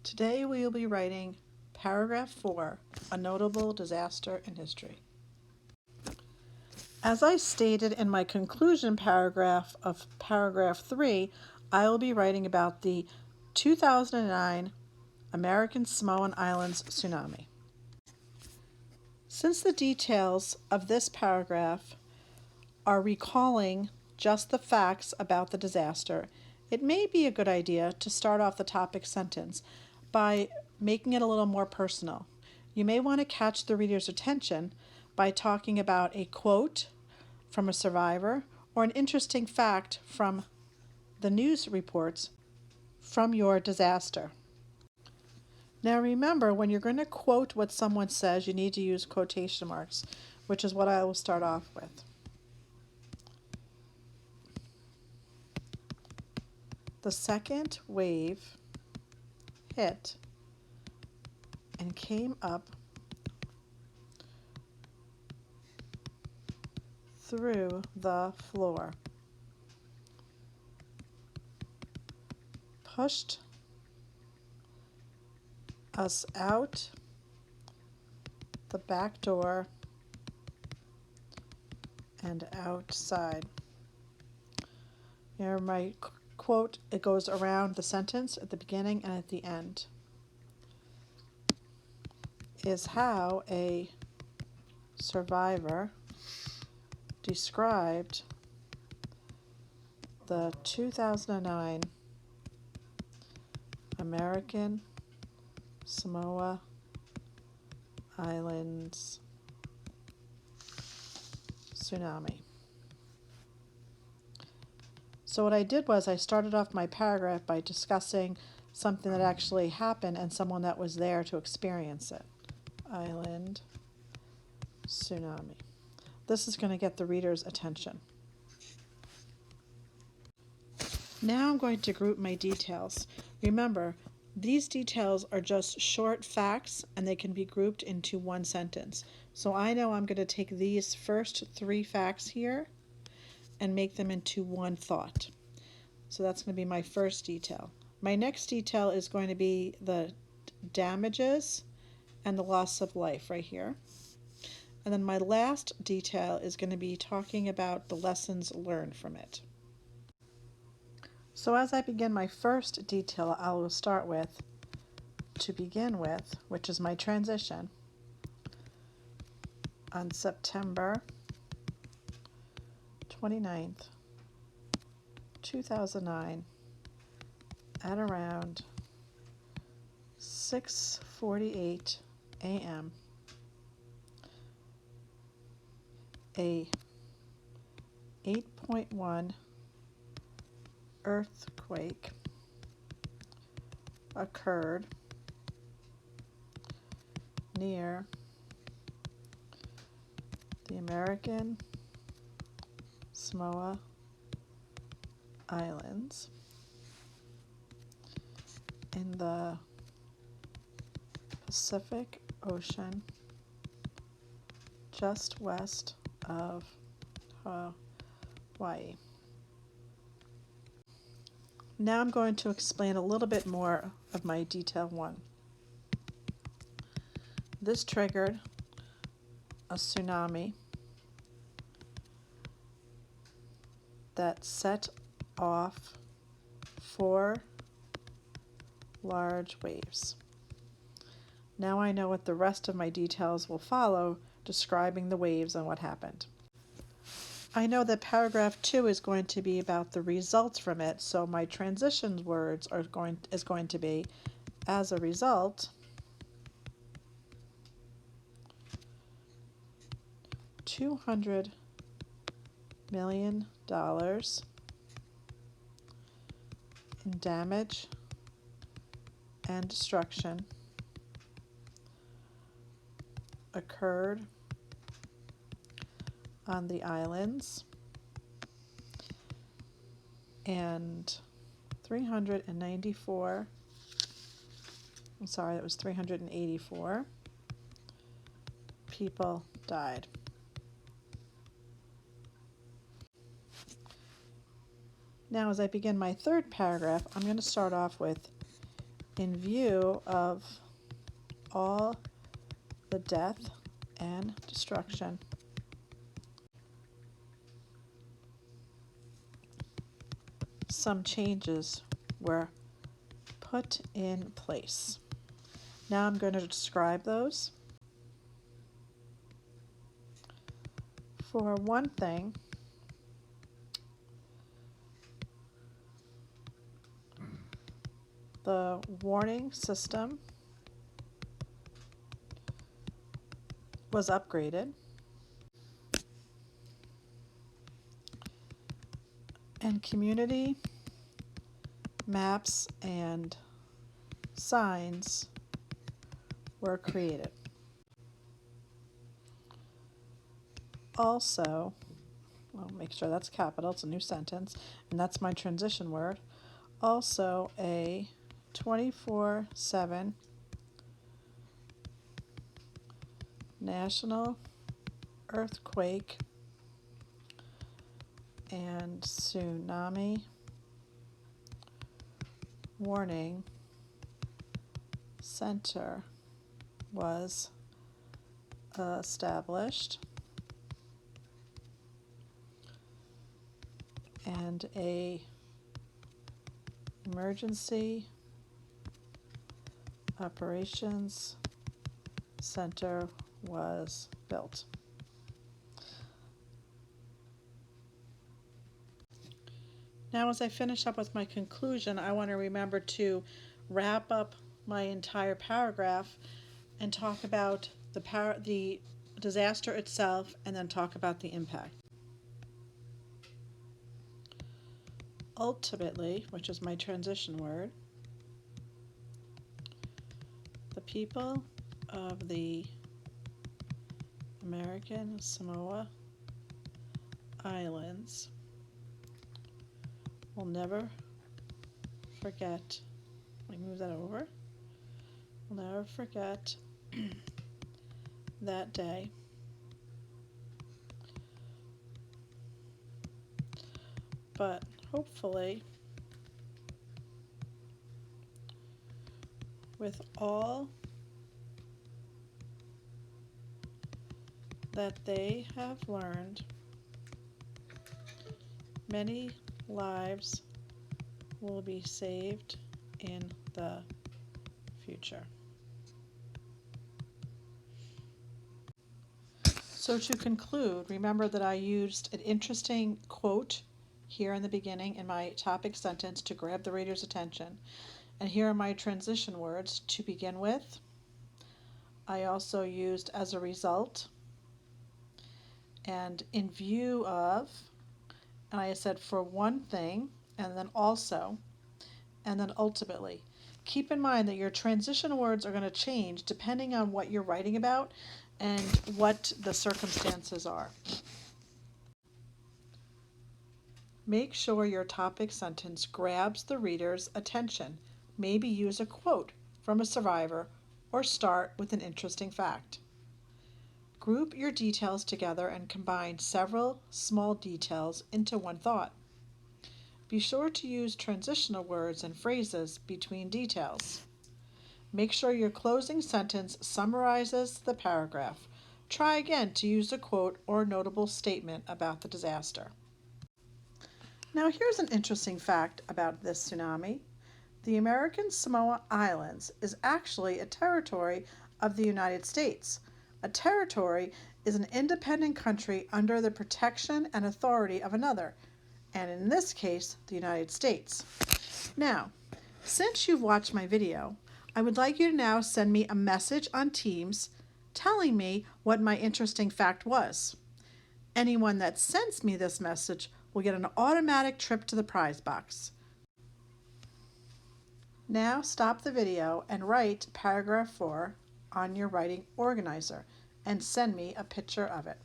Today we will be writing paragraph 4, a notable disaster in history. As I stated in my conclusion paragraph of paragraph 3, I will be writing about the 2009 American Samoan Islands tsunami. Since the details of this paragraph are recalling just the facts about the disaster, it may be a good idea to start off the topic sentence by making it a little more personal. You may want to catch the reader's attention by talking about a quote from a survivor or an interesting fact from the news reports from your disaster. Now remember, when you're going to quote what someone says, you need to use quotation marks, which is what I will start off with. The second wave hit and came up through the floor, pushed us out the back door and outside. Here, my quote, it goes around the sentence at the beginning and at the end, is how a survivor described the 2009 American Samoa Islands tsunami. So what I did was I started off my paragraph by discussing something that actually happened and someone that was there to experience it. Island tsunami. This is going to get the reader's attention. Now I'm going to group my details. Remember, these details are just short facts and they can be grouped into one sentence. So I know I'm going to take these first 3 facts here and make them into one thought. So that's going to be my first detail. My next detail is going to be the damages and the loss of life right here. And then my last detail is going to be talking about the lessons learned from it. So as I begin my first detail, I will start with, to begin with, which is my transition. On September 29th, 2009, at around 6:48 a.m., a 8.1 earthquake occurred near the American Samoa Islands in the Pacific Ocean just west of Hawaii. Now I'm going to explain a little bit more of my detail 1. This triggered a tsunami that set off 4 large waves. Now I know what the rest of my details will follow, describing the waves and what happened. I know that paragraph 2 is going to be about the results from it, so my transition words is going to be, as a result, $200 million in damage and destruction occurred on the islands, and 384 people died. Now as I begin my third paragraph, I'm going to start off with in view of all the death and destruction, some changes were put in place. Now I'm going to describe those. For one thing, the warning system was upgraded, and community maps and signs were created. Also, I'll make sure that's capital, it's a new sentence, and that's my transition word. Also, a 24/7 national earthquake and tsunami warning center was established, and a emergency operations center was built. Now, as I finish up with my conclusion, I want to remember to wrap up my entire paragraph and talk about the disaster itself, and then talk about the impact. Ultimately, which is my transition word, the people of the American Samoa Islands will never forget, let me move that over, will never forget that day. But hopefully, with all that they have learned, many lives will be saved in the future. So to conclude, remember that I used an interesting quote here in the beginning in my topic sentence to grab the reader's attention. And here are my transition words to begin with. I also used as a result, and in view of, and I said for one thing, and then also, and then ultimately. Keep in mind that your transition words are going to change depending on what you're writing about and what the circumstances are. Make sure your topic sentence grabs the reader's attention. Maybe use a quote from a survivor or start with an interesting fact. Group your details together and combine several small details into one thought. Be sure to use transitional words and phrases between details. Make sure your closing sentence summarizes the paragraph. Try again to use a quote or notable statement about the disaster. Now, here's an interesting fact about this tsunami. The American Samoa Islands is actually a territory of the United States. A territory is an independent country under the protection and authority of another, and in this case, the United States. Now, since you've watched my video, I would like you to now send me a message on Teams telling me what my interesting fact was. Anyone that sends me this message will get an automatic trip to the prize box. Now stop the video and write paragraph 4 on your writing organizer and send me a picture of it.